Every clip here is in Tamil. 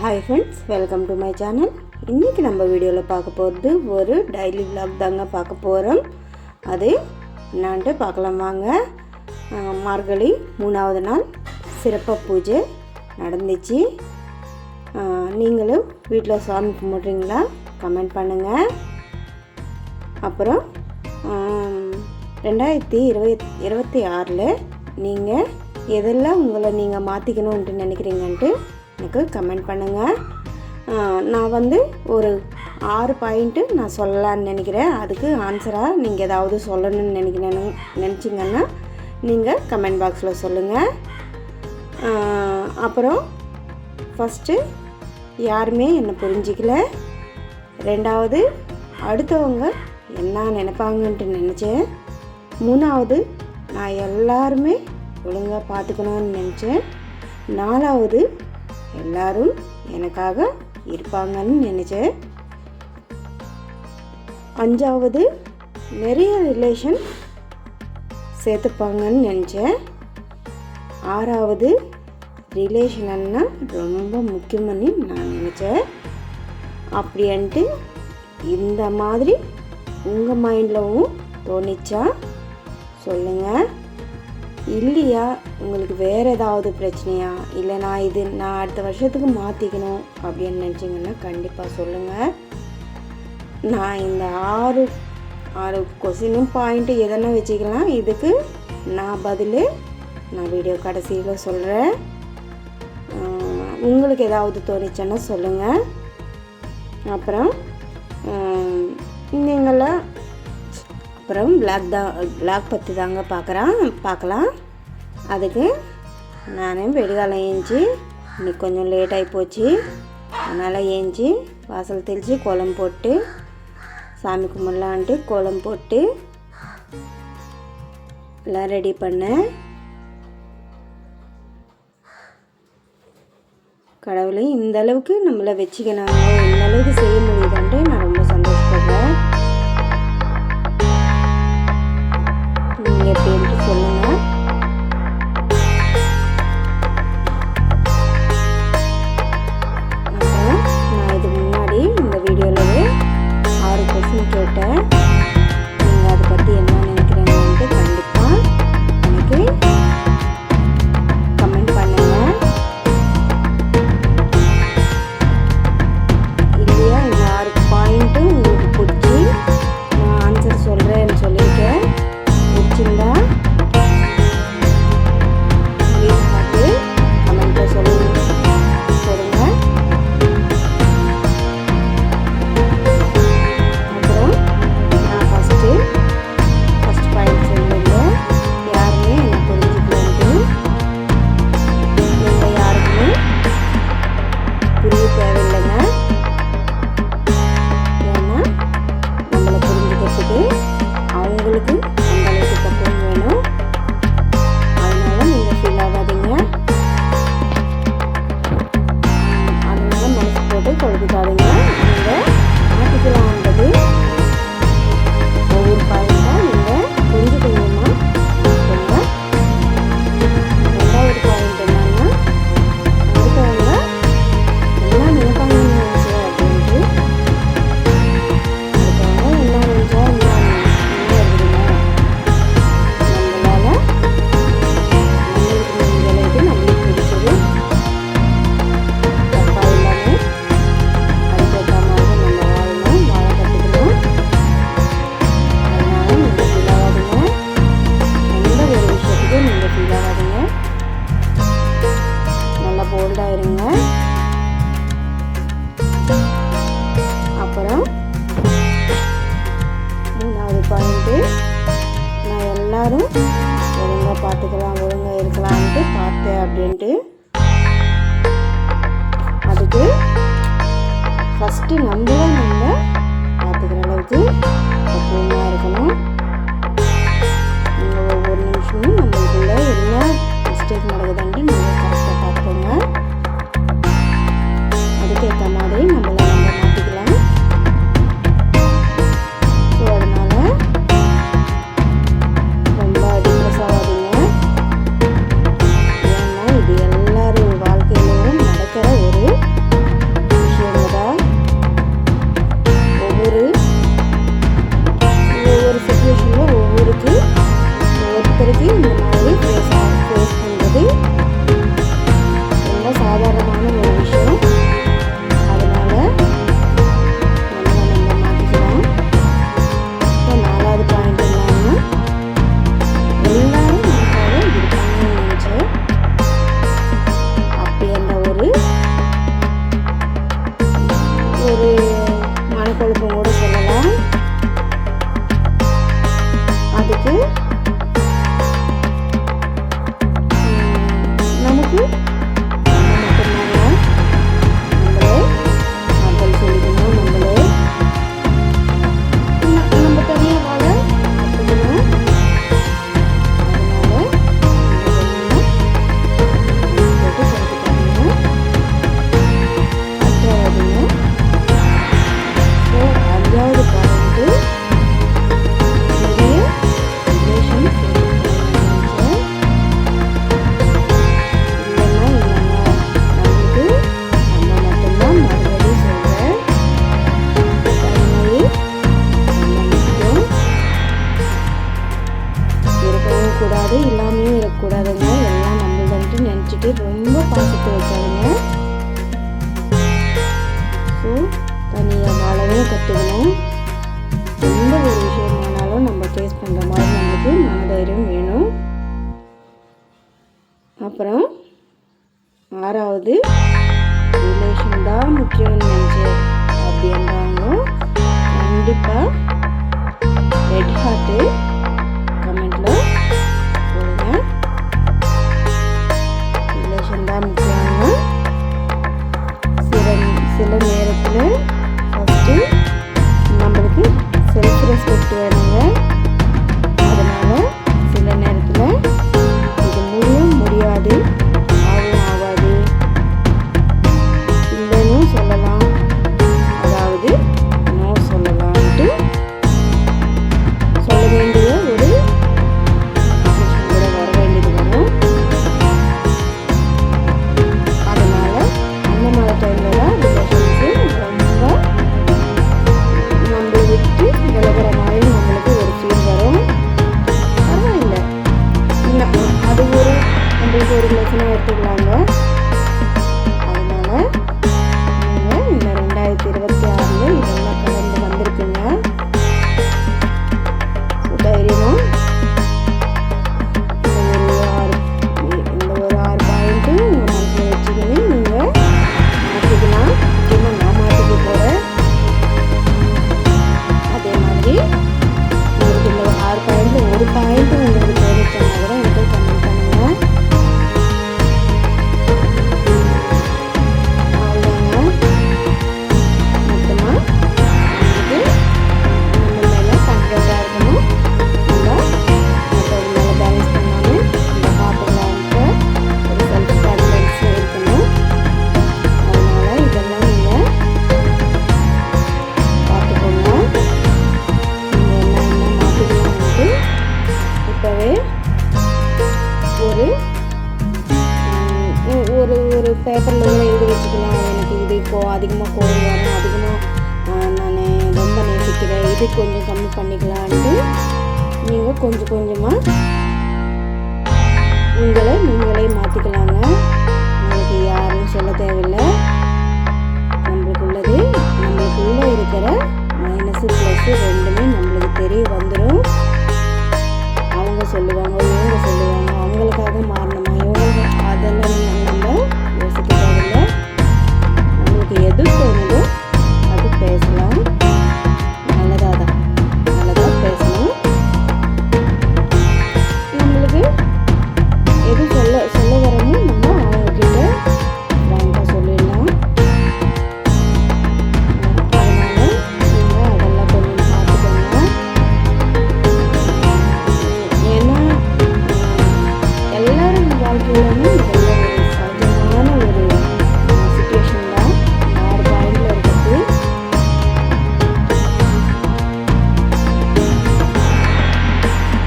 Hi friends, welcome to my channel. இன்றைக்கி நம்ம வீடியோவில் பார்க்க போகிறது ஒரு டெய்லி விலாக் தாங்க பார்க்க போகிறோம். அது என்னான்ட்டு பார்க்கலாம் வாங்க. மார்கழி 3வது நாள் சிறப்பாக பூஜை நடந்துச்சு. நீங்களும் வீட்டில் சாமி கும்பிட்றீங்களா? கமெண்ட் பண்ணுங்கள். அப்புறம் 2026 நீங்கள் எதெல்லாம் உங்களை நீங்கள் மாற்றிக்கணுன்ட்டு நினைக்கிறீங்கன்ட்டு எனக்கு கமெண்ட் பண்ணுங்கள். நான் ஒரு 6 பாயிண்ட்டு நான் சொல்லலான்னு நினைக்கிறேன். அதுக்கு ஆன்சராக நீங்கள் ஏதாவது சொல்லணும்னு நினச்சிங்கன்னா நீங்கள் கமெண்ட் பாக்ஸில் சொல்லுங்கள். அப்புறம் ஃபஸ்ட்டு யாருமே என்னை புரிஞ்சிக்கல. 2வது அடுத்தவங்க என்ன நினைப்பாங்கன்ட்டு நினச்சேன். 3வது நான் எல்லாருமே ஒழுங்காக பார்த்துக்கணும்னு நினச்சேன். 4வது எல்லோரும் எனக்காக இருப்பாங்கன்னு நினச்சேன். 5வது நிறைய ரிலேஷன் சேர்த்துப்பாங்கன்னு நினச்சேன். 6வது ரிலேஷன்னா ரொம்ப முக்கியம்னு நான் நினச்சேன். அப்படின்ட்டு இந்த மாதிரி உங்கள் மைண்ட்லவும் தோணிச்சா சொல்லுங்கள். இல்லையா உங்களுக்கு வேறு ஏதாவது பிரச்சனையா, இல்லை நான் அடுத்த வருஷத்துக்கு மாற்றிக்கணும் அப்படின்னு நினச்சிங்கன்னா கண்டிப்பாக சொல்லுங்கள். நான் இந்த 6 கொஸ்டினும் பாயிண்ட்டு எதனா வச்சுக்கலாம். இதுக்கு நான் வீடியோ கடைசியில் சொல்கிறேன். உங்களுக்கு ஏதாவது தோணிச்சுன்னா சொல்லுங்கள். அப்புறம் நீங்களாம் அப்புறம் பிளாக் பற்றி தாங்க பார்க்கலாம். அதுக்கு நான் வெடிகாலம் ஏஞ்சி இன்னைக்கு கொஞ்சம் லேட்டாகி போச்சு. அதனால் ஏஞ்சி வாசல் தெளித்து கோலம் போட்டு சாமி கும்பிடலான்ட்டு கோலம் போட்டு எல்லாம் ரெடி பண்ணேன். கடவுளை இந்த அளவுக்கு நம்மளை வச்சுக்கினாங்க, இந்த அளவுக்கு செய்ய முடியுதுன்ட்டு நான் ரொம்ப சந்தோஷப்படுறேன். எப்படின்ட்டு சொல்லுங்கள். அப்புறம் நான் இதுக்கு முன்னாடி இந்த வீடியோவிலே 6 கொஸ்டின் கேட்டேன். நீங்கள் அதை பற்றி என்ன நினைக்கிறீங்கன்ட்டு கண்டிப்பாக எனக்கு கமெண்ட் பண்ணுங்கள். இல்லையா இந்த 6 பாயிண்ட்டு உங்களுக்கு பிடிச்சி நான் ஆன்சர் சொல்கிறேன்னு சொல்லியிருக்கேன். பிடிச்சிருந்தா ப்ளீஸ் பார்த்து கமெண்ட்டில் சொல்லுங்கள். அப்புறம் நான் ஃபஸ்ட் பாயிண்ட் சொல்லியிருந்தேன், யாருமே என்னை புரிஞ்சுக்கலன்ட்டு. நீங்கள் யாருக்குமே புரிய தேவையில்லைங்க. ஏன்னா நம்மளை புரிஞ்சுக்கிறதுக்கு அவங்களுக்கு பக்கம் வேணும். அதனால நீங்கள் ஃபீல் ஆகாதீங்க. அதனால மனசு போட்டு கொடுக்காதீங்க. நீங்கள் மாற்றிக்கலாம்ன்றது ஒவ்வொரு பாயிண்டாக நீங்கள் கொஞ்சம் கொஞ்சமாக மாற்றுங்க. 2வது பாயிண்ட் என்னன்னா, அடுத்தவங்க என்ன நினைப்பாங்கன்னு நினச்சேன் அப்படின்ட்டு. அடுத்தவங்க என்ன நினச்சா இருங்க. அப்புறம் 3வது பாயிண்ட்டு, நான் எல்லாரும் ஒழுங்காக பார்த்துக்கலாம், ஒழுங்காக இருக்கலான்ட்டு பார்த்தேன் அப்படின்ட்டு. அதுக்கு ஃபஸ்ட்டு நம்ம பார்த்துக்கிற அளவுக்கு பக்குவமாக இருக்கணும். நீங்கள் ஒவ்வொரு நிமிஷமும் நம்மளுக்குள்ள என்ன மிஸ்டேக் நடக்குதுன்ட்டு நீங்கள் கரெக்டாக பார்த்துக்கோங்க. அதுக்கேற்ற மாதிரி நம்மளை மாற்றிக்கலாம். ஸோ அதனால் ரொம்ப டிப்ரெஸ் ஆகாதீங்க. ஏன்னா இது எல்லாரும் வாழ்க்கையிலும் நடக்கிற ஒரு அதாவது ரிலேஷன் தான் முக்கியம்னு நினச்சேன் அப்படின்றாங்க. கண்டிப்பாக ரெட் ஹார்ட்டு கமெண்ட்டில் போடுங்க. ரிலேஷன் தான் முக்கியம்னா சில நேரத்தில் ஃபஸ்ட்டு நம்மளுக்கு செல்ஃப் ரெஸ்பெக்ட் வேணுங்க. அதனால் சில நேரத்தில் இது முடியாது, ஆகாது இல்லைன்னு சொல்லலாம், அதாவது நோ சொல்லலான்ட்டு சொல்ல வேண்டிய ஒரு சிச்சுவேஷன் கூட வர வேண்டியது வரும். அதனால் அந்த மாதிரி டைமில் தான் ரிலேஷன்ஸு ரொம்ப நம்மளை விட்டு விலகிற மாதிரி நம்மளுக்கு ஒரு ஃபீல் வரும். பரவாயில்லை, அது நம்மளுக்கு ஒரு லெசனாக எடுத்துக்கலாங்க. அதனால் நீங்கள் இந்த 2026 இதெல்லாம் கடந்து வந்திருக்குங்க. தைரியமாக இந்த ஒரு 6 பாயிண்ட்டு உங்கள் மனசில் வச்சுக்கின்னு நீங்கள் மாற்றிக்கலாம். முக்கியமாக நான் மாற்றிக்க போகிறேன். அதே மாதிரி உங்களுக்கு இந்த 6 பாயிண்ட்டில் ஒரு பாயிண்ட்டு உங்களுக்கு தோணுச்சுன்னா கூட எனக்கு கமெண்ட் பண்ணுங்கள். அவ்வளோதாங்க. மொத்தமாக உங்களுக்கு நம்ம மேலே கான்ஃபிடென்ட்டாக இருக்கணும். நம்ம மற்றவங்க மேலே பேலன்ஸ் பண்ணாமல் நம்ம பார்த்துக்கலான்ட்டு ஒரு செல்ஃப் கான்ஃபிடென்ஸ் இருக்கணும். அதனால் இதெல்லாம் நீங்கள் பார்த்துக்கோங்க. நீங்கள் என்ன மாற்றிக்கலான்ட்டு இப்போவே ஒரு பேப்பரில் கூட எழுதி வச்சுக்கலாம். எனக்கு இது அதிகமாக கோவம் வரும், அதிகமாக நான் ரொம்ப நேசிக்கிறேன், இது கொஞ்சம் கம்மி பண்ணிக்கலான்ட்டு நீங்கள் கொஞ்சம் கொஞ்சமாக உங்களை நீங்களே மாற்றிக்கலாங்க. உங்களுக்கு யாரும் சொல்ல தேவையில்லை. நம்மளுக்குள்ளே இருக்கிற மைனஸு ப்ளஸ்ஸு ரெண்டுமே நம்மளுக்கு தெரிய வந்துடும். அவங்க சொல்லுவாங்க, இவங்க சொல்லுவாங்க, அவங்களுக்காக மாறணுமா, இவங்க அதெல்லாம் நம்ம யோசிக்க தேவையில்லை. நம்மளுக்கு எது தோணுதோ அது பேசலாம். நல்லதாக பேசணும். நம்மளுக்கு எது சொல்ல வரமோ நம்ம அவங்கக்கிட்ட ஃப்ராங்காக சொல்லிடலாம். அதனால் நீங்கள் அதெல்லாம் கொஞ்சம் பார்த்துக்கோங்க. ஏன்னா எல்லாரும் வாழ்க்கையிலுமே இதெல்லாம் ஒரு சகஜமான ஒரு சிச்சுவேஷன் தான். 6 பாயிண்டில் இருக்கிறது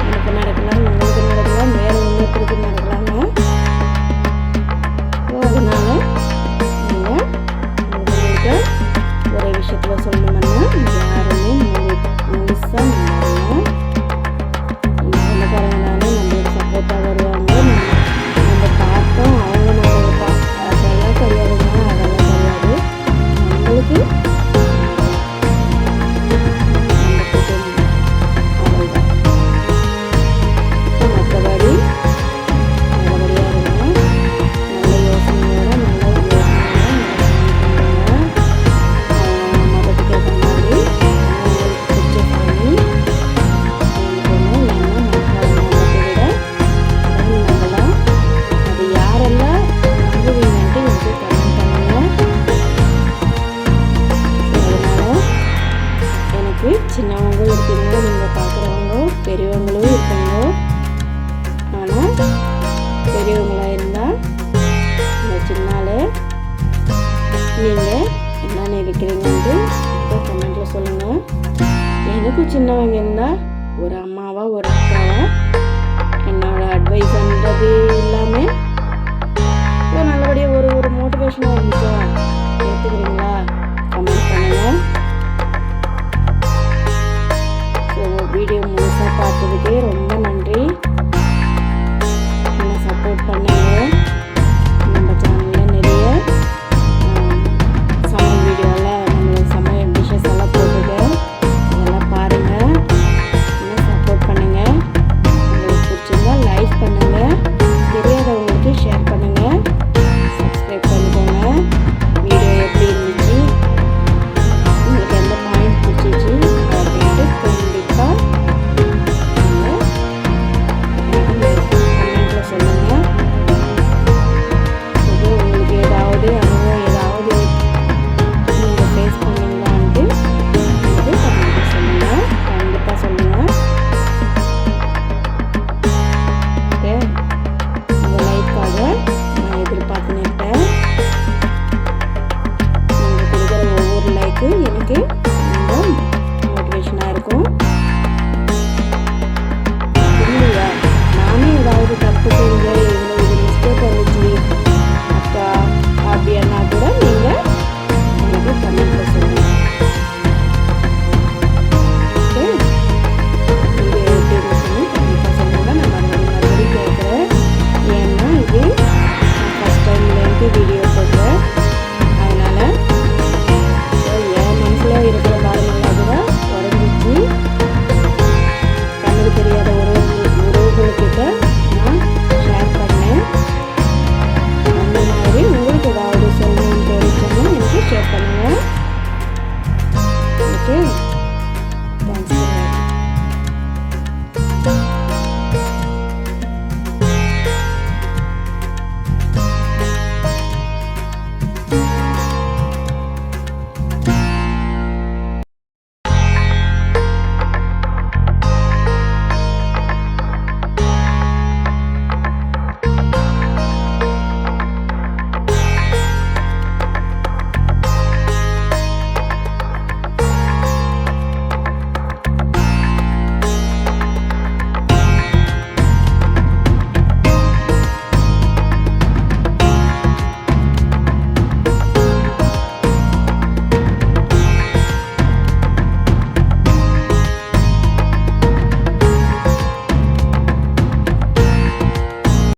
எனக்கு நடக்கலாம், உங்களுக்கு நடக்கலாம், வேறு இன்னொருத்தருக்கு நடக்கலாங்க. ஸோ அதனால் நீங்கள் உங்களுக்கு ஒரே விஷயத்தில் சொல்லணும்னா யாருமே முழுசாக நம்பாதீங்க. நம்ம சொந்தக்காரங்க தானே நம்மளுக்கு சப்போர்ட்டாக வருவாங்க. நம்ம பார்ப்போம், அவங்க நம்ம அதெல்லாம் கிடையாதுங்க. அதெல்லாம் கிடையாது. நம்மளுக்கு நம்ம குடும்பம் அவ்வளோதான். மற்றபடி நல்லபடியாக இருங்க. நல்ல யோசனையோட மதத்துக்கு ஏற்ற மாதிரி அவங்களுக்கு பிடிச்ச சாமி வேண்டிக்கோங்க. ஏன்னா மற்றவங்க விட கடவுள் நம்பலாம். அது யாரெல்லாம் நம்புவீங்கன்ட்டு எனக்கு கமெண்ட் பண்ணுங்கள். அதனால் எனக்கு சின்னவங்க இருக்கீங்க, நீங்கள் பார்க்குறவங்க பெரியவங்களும் இருக்காங்க. ஆனால் பெரியவங்களாக இருந்தால் இந்த சின்னால நீங்கள் என்ன நினைக்கிறீங்கன்ட்டு கமெண்ட்டில் சொல்லுங்கள். எனக்கும் சின்னவங்க இருந்தால் ஒரு அம்மாவா ஒரு அக்காவா என்னோட அட்வைஸ்ன்றது எல்லாமே நல்லபடியாக ஒரு மோட்டிவேஷனாக இருந்துச்சு.